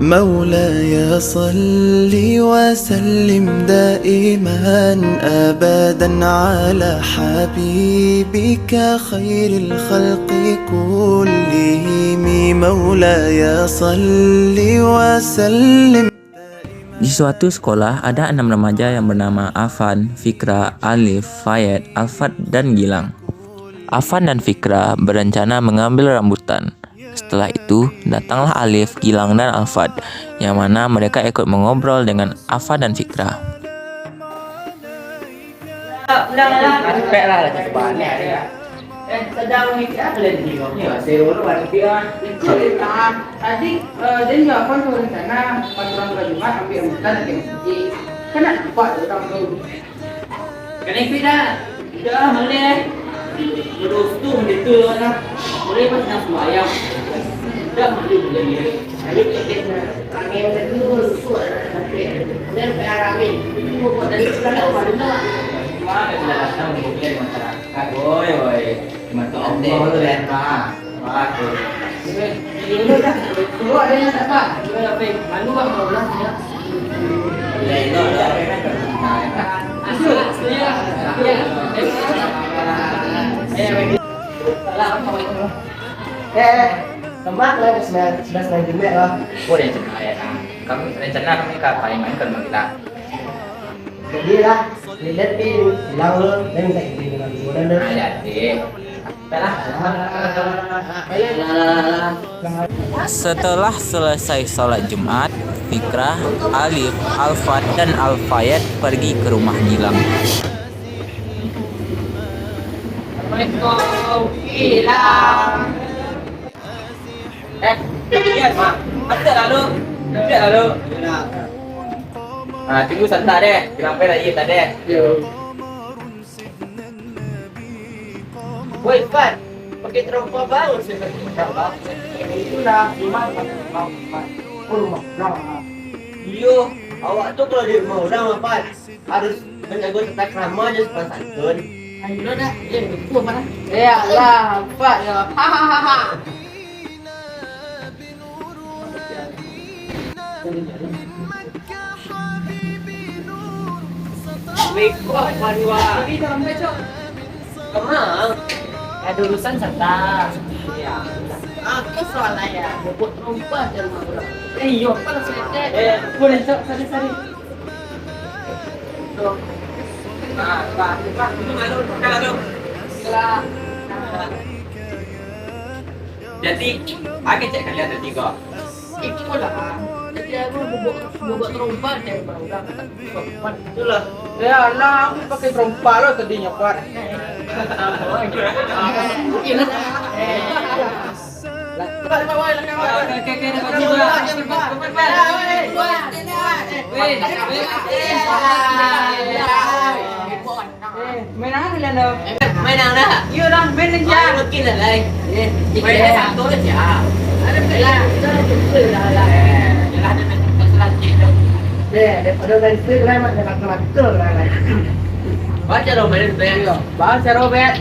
مولاي صل وسلم دائما أبدا على حبيبك خير الخلق كلهم مولاي صل وسلم. Di suatu sekolah ada 6 remaja yang bernama Afan, Fikra, Alif, Fayed, Alfat, dan Gilang. Afan dan Fikra berencana mengambil rambutan. Setelah itu, datanglah Alif, Gilang, dan Alfat, yang mana mereka ikut mengobrol dengan Afan dan Fikra. Sedang mikir kalian di sini, seru banget dia. Tadi dia nggak pun rencana pas orang Jumat ambil rambutan di masjid. Kena lupa orang tu. Kena pindah, dah boleh. Terus tu itu lah. Boleh pas nak sembahyang. Dah boleh ni. Ada kita angin dulu suara tapi dan berangin. Itu buat dari sekarang ada nak. Mana dah datang mungkin masyarakat. Woi. Mata Allah tu len pa. Aku. Ini dah. Keluar dia tak apa. Dia apa? Malu bang Allah ya. Ya itu dah. Asyik. Ya. Tembak lah sudah selesai juga lah. Boleh cakap ya. Kami rencana kami kapan main ke rumah kita. Jadi lah, lihat di laut dan tak ini dengan suara dah. Jadi, Setelah selesai sholat Jumat, Fikra, Alif, Alfat, dan Alfayed pergi ke rumah Gilang. Assalamualaikum, Gilang. lihat mak. Ada lalu. Ada lalu. Tunggu santai deh. Kenapa lagi tadi? Woi, Pat. Pakai terompa baru sih. Itulah rumah. Iyo, awak tu kalau di rumah orang Pat harus menjaga tata krama je sopan santun. Ayo dah, itu apa dah? Ya lah, Pat ya. Hahaha. Wikwa Marwa. Ini dalam becok. Kemang. Ada urusan serta. Ya. Aku soalnya ya, buat rumah dan rumah. Iyo, kalau saya boleh cok sari-sari. Tuh. Pak, itu malu, kalau setelah Jadi, aku cek kalian ada tiga. itu lah. Jadi aku buat terompa dan berulang. Itulah. Ya lah, aku pakai terompa lo tadinya Pak. Main apa kalian dah? Main dah. Iya dah, main aja. Mungkin lah lagi. Main satu aja. Ada lah, kita lah. Jelah ada masalah cik. Daripada dari situ lah mak jangan kelantur lah. Baca Robert Ben. Baca Robert.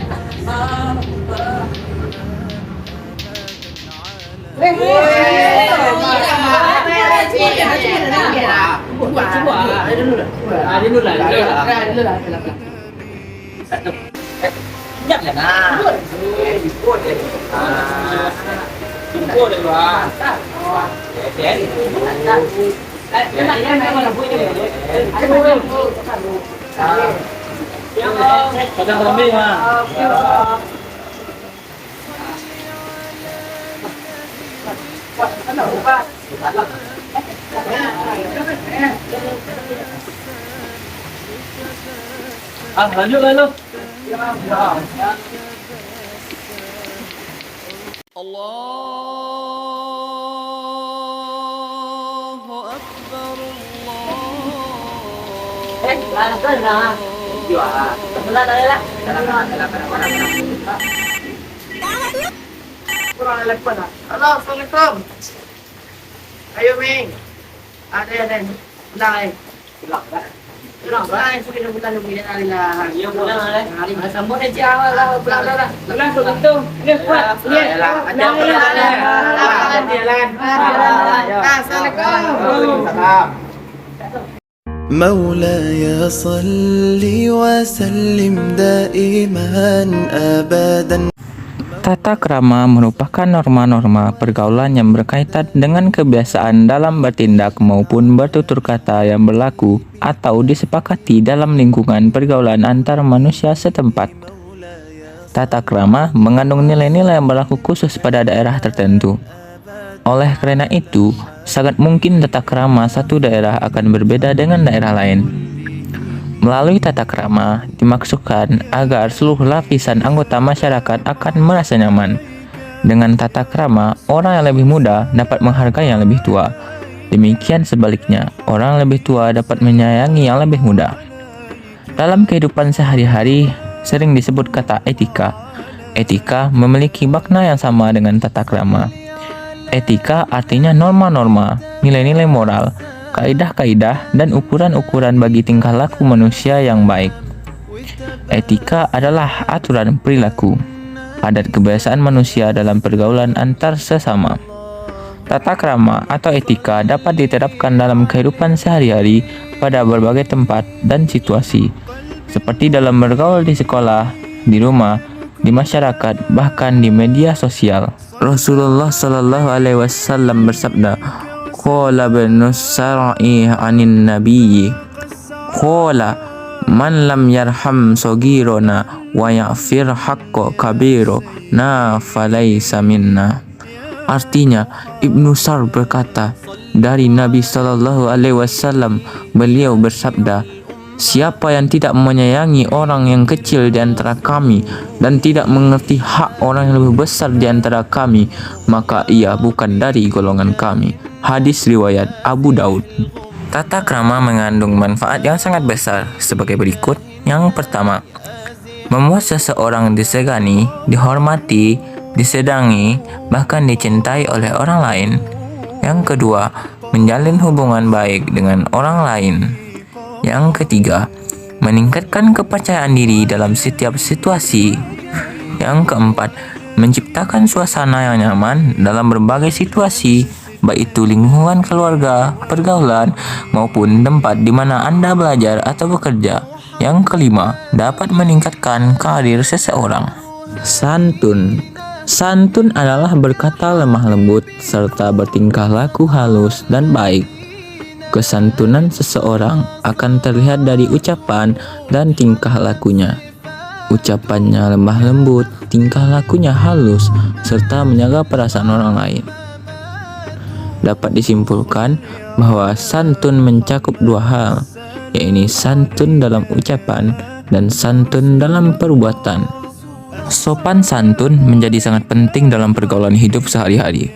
Lanjut lalu. Allahu Akbar Lanjut lah. Jual. Sebelah dah lah. Kurang lepas lah. Halo, Assalamualaikum. Ayo, Ming. Ada. Pulang, Pulang dah. Pulang dah. Sudah bulan lebih dari lah. Ya pulang lah. Hari sambut aja awal lah. Pulang dah. Pulang tu gitu. Lihat, Pak. Lihat. Ada. Assalamualaikum. Waalaikumsalam. مولاي صل وسلم دائما أبدا. Tata krama merupakan norma-norma pergaulan yang berkaitan dengan kebiasaan dalam bertindak maupun bertutur kata yang berlaku atau disepakati dalam lingkungan pergaulan antar manusia setempat. Tata krama mengandung nilai-nilai yang berlaku khusus pada daerah tertentu. Oleh karena itu, sangat mungkin tata krama satu daerah akan berbeda dengan daerah lain. Melalui tata krama, dimaksudkan agar seluruh lapisan anggota masyarakat akan merasa nyaman. Dengan tata krama, orang yang lebih muda dapat menghargai yang lebih tua. Demikian sebaliknya, orang lebih tua dapat menyayangi yang lebih muda. Dalam kehidupan sehari-hari, sering disebut kata etika. Etika memiliki makna yang sama dengan tata krama. Etika artinya norma-norma, nilai-nilai moral, kaidah-kaidah, dan ukuran-ukuran bagi tingkah laku manusia yang baik. Etika adalah aturan perilaku, adat kebiasaan manusia dalam pergaulan antar sesama. Tata krama atau etika dapat diterapkan dalam kehidupan sehari-hari pada berbagai tempat dan situasi, seperti dalam bergaul di sekolah, di rumah, di masyarakat, bahkan di media sosial. Rasulullah Shallallahu Alaihi Wasallam bersabda, Qala ibnu Sar'i anin nabiyyi Qala man lam yarham sogirona wa ya'fir haqqa kabiro na falaysa minna. Artinya, Ibnu Sar berkata dari Nabi Sallallahu Alaihi Wasallam, beliau bersabda, siapa yang tidak menyayangi orang yang kecil di antara kami dan tidak mengerti hak orang yang lebih besar di antara kami, maka ia bukan dari golongan kami. Hadis riwayat Abu Daud. Tata krama mengandung manfaat yang sangat besar sebagai berikut. Yang pertama, membuat seseorang disegani, dihormati, disedangi, bahkan dicintai oleh orang lain. Yang kedua, menjalin hubungan baik dengan orang lain. Yang ketiga, meningkatkan kepercayaan diri dalam setiap situasi. Yang keempat, menciptakan suasana yang nyaman dalam berbagai situasi, baik itu lingkungan keluarga, pergaulan, maupun tempat di mana Anda belajar atau bekerja. Yang kelima, dapat meningkatkan karir seseorang. Santun. Santun adalah berkata lemah lembut serta bertingkah laku halus dan baik. Kesantunan seseorang akan terlihat dari ucapan dan tingkah lakunya. Ucapannya lemah lembut, tingkah lakunya halus, serta menjaga perasaan orang lain. Dapat disimpulkan bahwa santun mencakup dua hal, yaitu santun dalam ucapan dan santun dalam perbuatan. Sopan santun menjadi sangat penting dalam pergaulan hidup sehari-hari.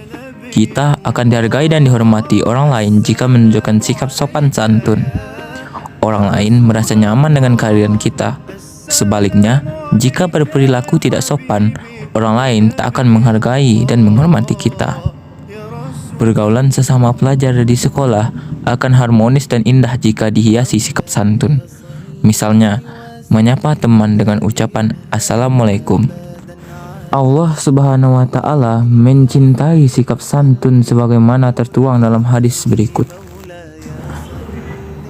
Kita akan dihargai dan dihormati orang lain jika menunjukkan sikap sopan santun. Orang lain merasa nyaman dengan kehadiran kita. Sebaliknya, jika berperilaku tidak sopan, orang lain tak akan menghargai dan menghormati kita. Pergaulan sesama pelajar di sekolah akan harmonis dan indah jika dihiasi sikap santun. Misalnya, menyapa teman dengan ucapan Assalamualaikum. Allah Subhanahu wa Ta'ala mencintai sikap santun sebagaimana tertuang dalam hadis berikut.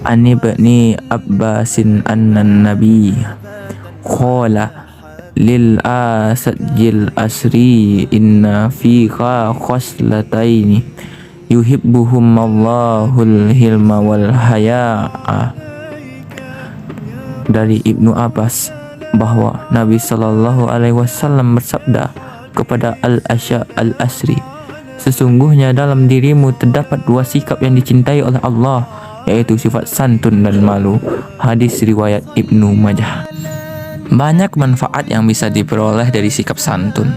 An Ibni Abbasin annan Nabi qala lil asajil asri inna fika khoslataini yuhibbuhumallahul hilma wal haya'a. Dari Ibnu Abbas bahwa Nabi Shallallahu Alaihi Wasallam bersabda kepada Al-Asya Al-Asri, sesungguhnya dalam dirimu terdapat dua sikap yang dicintai oleh Allah, yaitu sifat santun dan malu. Hadis riwayat Ibnu Majah. Banyak manfaat yang bisa diperoleh dari sikap santun.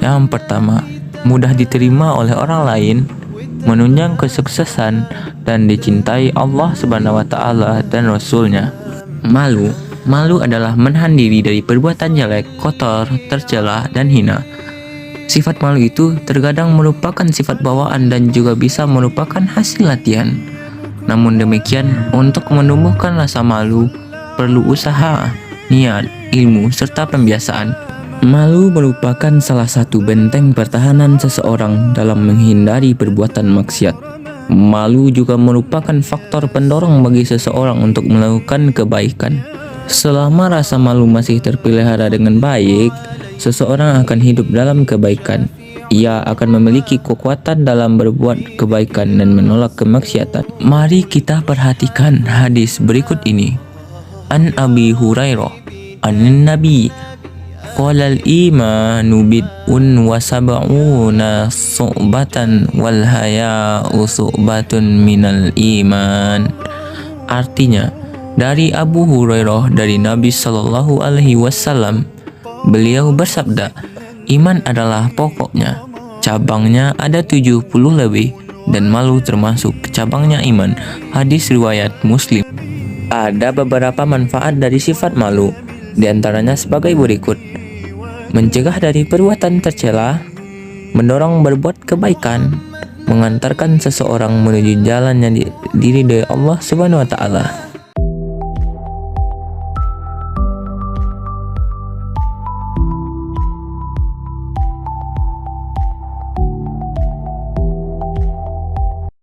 Yang pertama, mudah diterima oleh orang lain, menunjang kesuksesan, dan dicintai Allah Subhanahu wa Ta'ala dan Rasul-Nya. Malu adalah menahan diri dari perbuatan jelek, kotor, tercela, dan hina. Sifat malu itu terkadang merupakan sifat bawaan dan juga bisa merupakan hasil latihan. Namun demikian, untuk menumbuhkan rasa malu, perlu usaha, niat, ilmu, serta pembiasaan. Malu merupakan salah satu benteng pertahanan seseorang dalam menghindari perbuatan maksiat. Malu juga merupakan faktor pendorong bagi seseorang untuk melakukan kebaikan. Selama rasa malu masih terpelihara dengan baik, seseorang akan hidup dalam kebaikan. Ia akan memiliki kekuatan dalam berbuat kebaikan dan menolak kemaksiatan. Mari kita perhatikan hadis berikut ini. An Abi Hurairah an Nabi qala al-imanu bid'un wa sab'una su'batan wal haya'u su'batun minal iman. Artinya, dari Abu Hurairah dari Nabi Shallallahu Alaihi Wasallam, beliau bersabda, iman adalah pokoknya, cabangnya ada 70 lebih, dan malu termasuk cabangnya iman. Hadis riwayat Muslim. Ada beberapa manfaat dari sifat malu, diantaranya sebagai berikut: mencegah dari perbuatan tercela, mendorong berbuat kebaikan, mengantarkan seseorang menuju jalan yang diridhai Allah Subhanahu wa taala.